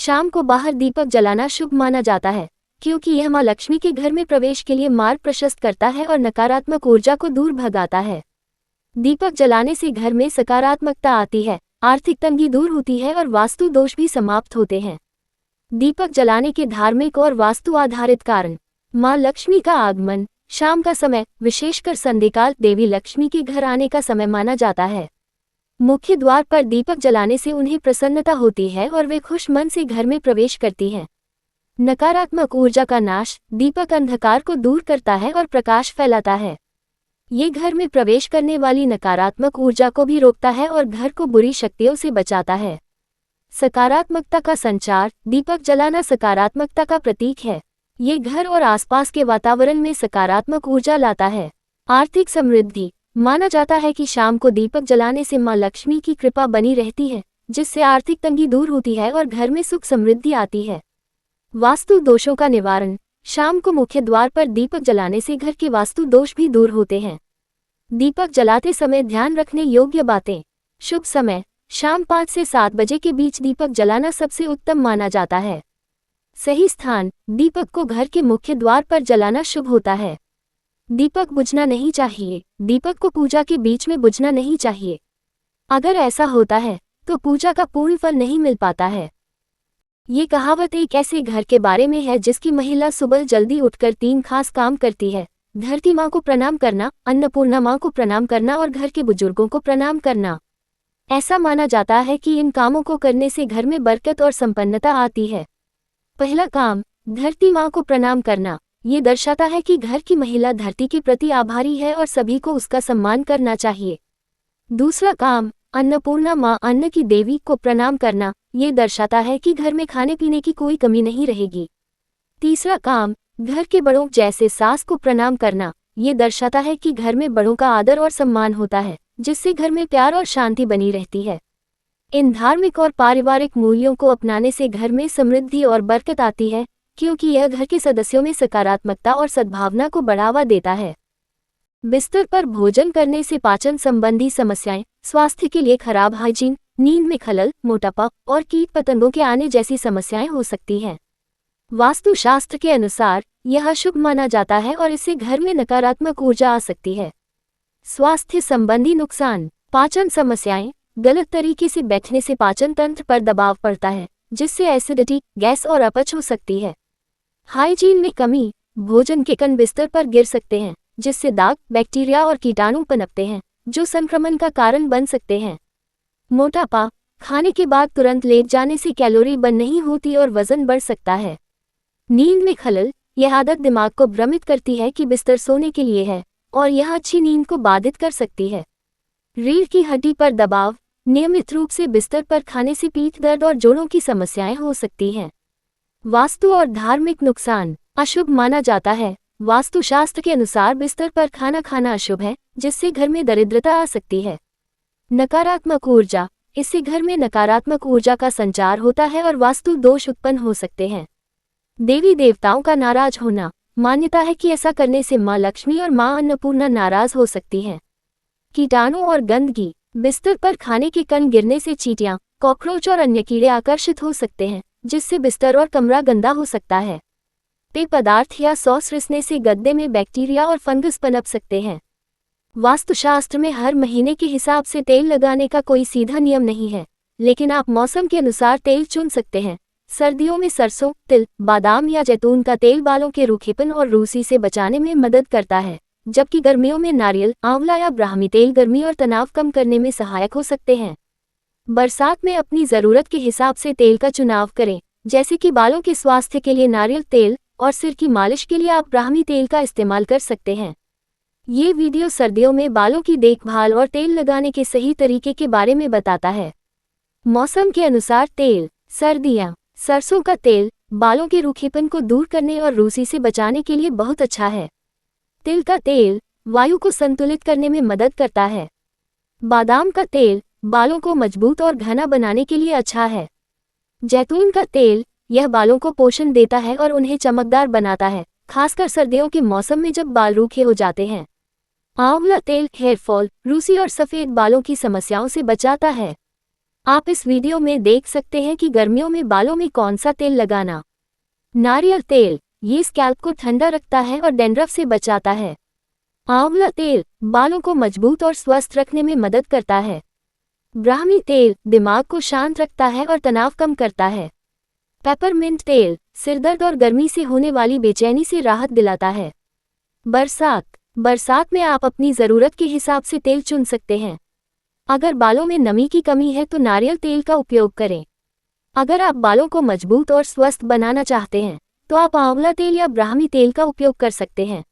शाम को बाहर दीपक जलाना शुभ माना जाता है, क्योंकि यह मां लक्ष्मी के घर में प्रवेश के लिए मार्ग प्रशस्त करता है और नकारात्मक ऊर्जा को दूर भगाता है। दीपक जलाने से घर में सकारात्मकता आती है, आर्थिक तंगी दूर होती है और वास्तु दोष भी समाप्त होते हैं। दीपक जलाने के धार्मिक और वास्तु आधारित कारण। मां लक्ष्मी का आगमन। शाम का समय, विशेषकर संध्याकाल, देवी लक्ष्मी के घर आने का समय माना जाता है। मुख्य द्वार पर दीपक जलाने से उन्हें प्रसन्नता होती है और वे खुश मन से घर में प्रवेश करती हैं। नकारात्मक ऊर्जा का नाश। दीपक अंधकार को दूर करता है और प्रकाश फैलाता है। ये घर में प्रवेश करने वाली नकारात्मक ऊर्जा को भी रोकता है और घर को बुरी शक्तियों से बचाता है। सकारात्मकता का संचार। दीपक जलाना सकारात्मकता का प्रतीक है। ये घर और आसपास के वातावरण में सकारात्मक ऊर्जा लाता है। आर्थिक समृद्धि। माना जाता है कि शाम को दीपक जलाने से मां लक्ष्मी की कृपा बनी रहती है, जिससे आर्थिक तंगी दूर होती है और घर में सुख समृद्धि आती है। वास्तु दोषों का निवारण। शाम को मुख्य द्वार पर दीपक जलाने से घर के वास्तु दोष भी दूर होते हैं। दीपक जलाते समय ध्यान रखने योग्य बातें। शुभ समय, शाम 5 से 7 बजे के बीच दीपक जलाना सबसे उत्तम माना जाता है। सही स्थान, दीपक को घर के मुख्य द्वार पर जलाना शुभ होता है। दीपक बुझना नहीं चाहिए। दीपक को पूजा के बीच में बुझना नहीं चाहिए। अगर ऐसा होता है तो पूजा का पूर्ण फल नहीं मिल पाता है। ये कहावत एक ऐसे घर के बारे में है जिसकी महिला सुबह जल्दी उठकर 3 खास काम करती है: धरती माँ को प्रणाम करना, अन्नपूर्णा माँ को प्रणाम करना और घर के बुजुर्गों को प्रणाम करना। ऐसा माना जाता है कि इन कामों को करने से घर में बरकत और संपन्नता आती है। पहला काम, धरती माँ को प्रणाम करना। ये दर्शाता है कि घर की महिला धरती के प्रति आभारी है और सभी को उसका सम्मान करना चाहिए। दूसरा काम, अन्नपूर्णा माँ, अन्न की देवी, को प्रणाम करना। ये दर्शाता है कि घर में खाने पीने की कोई कमी नहीं रहेगी। तीसरा काम, घर के बड़ों जैसे सास को प्रणाम करना। ये दर्शाता है कि घर में बड़ों का आदर और सम्मान होता है, जिससे घर में प्यार और शांति बनी रहती है। इन धार्मिक और पारिवारिक मूल्यों को अपनाने से घर में समृद्धि और बरकत आती है, क्योंकि यह घर के सदस्यों में सकारात्मकता और सद्भावना को बढ़ावा देता है। बिस्तर पर भोजन करने से पाचन संबंधी समस्याएं, स्वास्थ्य के लिए खराब हाइजीन, नींद में खलल, मोटापा और कीट पतंगों के आने जैसी समस्याएं हो सकती हैं। वास्तुशास्त्र के अनुसार यह अशुभ माना जाता है और इससे घर में नकारात्मक ऊर्जा आ सकती है। स्वास्थ्य संबंधी नुकसान। पाचन समस्याएं। गलत तरीके से बैठने से पाचन तंत्र पर दबाव पड़ता है, जिससे एसिडिटी, गैस और अपच हो सकती है। हाइजीन में कमी। भोजन के कण बिस्तर पर गिर सकते हैं, जिससे दाग, बैक्टीरिया और कीटाणु पनपते हैं, जो संक्रमण का कारण बन सकते हैं। मोटापा। खाने के बाद तुरंत लेट जाने से कैलोरी बर्न नहीं होती और वजन बढ़ सकता है। नींद में खलल। यह आदत दिमाग को भ्रमित करती है कि बिस्तर सोने के लिए है, और यह अच्छी नींद को बाधित कर सकती है। रीढ़ की हड्डी पर दबाव। नियमित रूप से बिस्तर पर खाने से पीठ दर्द और जोड़ों की समस्याएं हो सकती हैं। वास्तु और धार्मिक नुकसान। अशुभ माना जाता है। वास्तुशास्त्र के अनुसार बिस्तर पर खाना खाना अशुभ है, जिससे घर में दरिद्रता आ सकती है। नकारात्मक ऊर्जा। इससे घर में नकारात्मक ऊर्जा का संचार होता है और वास्तु दोष उत्पन्न हो सकते हैं। देवी देवताओं का नाराज होना। मान्यता है कि ऐसा करने से मां लक्ष्मी और मां अन्नपूर्णा नाराज हो सकती हैं। कीटाणु और गंदगी। बिस्तर पर खाने के कण गिरने से चींटियां, कॉकरोच और अन्य कीड़े आकर्षित हो सकते हैं, जिससे बिस्तर और कमरा गंदा हो सकता है। पेय पदार्थ या सॉस रिसने से गद्दे में बैक्टीरिया और फंगस पनप सकते हैं। वास्तुशास्त्र में हर महीने के हिसाब से तेल लगाने का कोई सीधा नियम नहीं है, लेकिन आप मौसम के अनुसार तेल चुन सकते हैं। सर्दियों में सरसों, तिल, बादाम या जैतून का तेल बालों के रूखेपन और रूसी से बचाने में मदद करता है, जबकि गर्मियों में नारियल, आंवला या ब्राह्मी तेल गर्मी और तनाव कम करने में सहायक हो सकते हैं। बरसात में अपनी ज़रूरत के हिसाब से तेल का चुनाव करें, जैसे कि बालों के स्वास्थ्य के लिए नारियल तेल और सिर की मालिश के लिए आप ब्राह्मी तेल का इस्तेमाल कर सकते हैं। ये वीडियो सर्दियों में बालों की देखभाल और तेल लगाने के सही तरीके के बारे में बताता है। मौसम के अनुसार तेल। सर्दियाँ। सरसों का तेल बालों के रूखेपन को दूर करने और रूसी से बचाने के लिए बहुत अच्छा है। तिल का तेल वायु को संतुलित करने में मदद करता है। बादाम का तेल बालों को मजबूत और घना बनाने के लिए अच्छा है। जैतून का तेल यह बालों को पोषण देता है और उन्हें चमकदार बनाता है, खासकर सर्दियों के मौसम में जब बाल रूखे हो जाते हैं। आंवला तेल हेयर फॉल, रूसी और सफ़ेद बालों की समस्याओं से बचाता है। आप इस वीडियो में देख सकते हैं कि गर्मियों में बालों में कौन सा तेल लगाना। नारियल तेल, ये स्कैल्प को ठंडा रखता है और डैंड्रफ से बचाता है। आंवला तेल, बालों को मजबूत और स्वस्थ रखने में मदद करता है। ब्राह्मी तेल, दिमाग को शांत रखता है और तनाव कम करता है। पेपरमिंट तेल, सिरदर्द और गर्मी से होने वाली बेचैनी से राहत दिलाता है। बरसात में आप अपनी ज़रूरत के हिसाब से तेल चुन सकते हैं। अगर बालों में नमी की कमी है तो नारियल तेल का उपयोग करें। अगर आप बालों को मजबूत और स्वस्थ बनाना चाहते हैं तो आप आंवला तेल या ब्राह्मी तेल का उपयोग कर सकते हैं।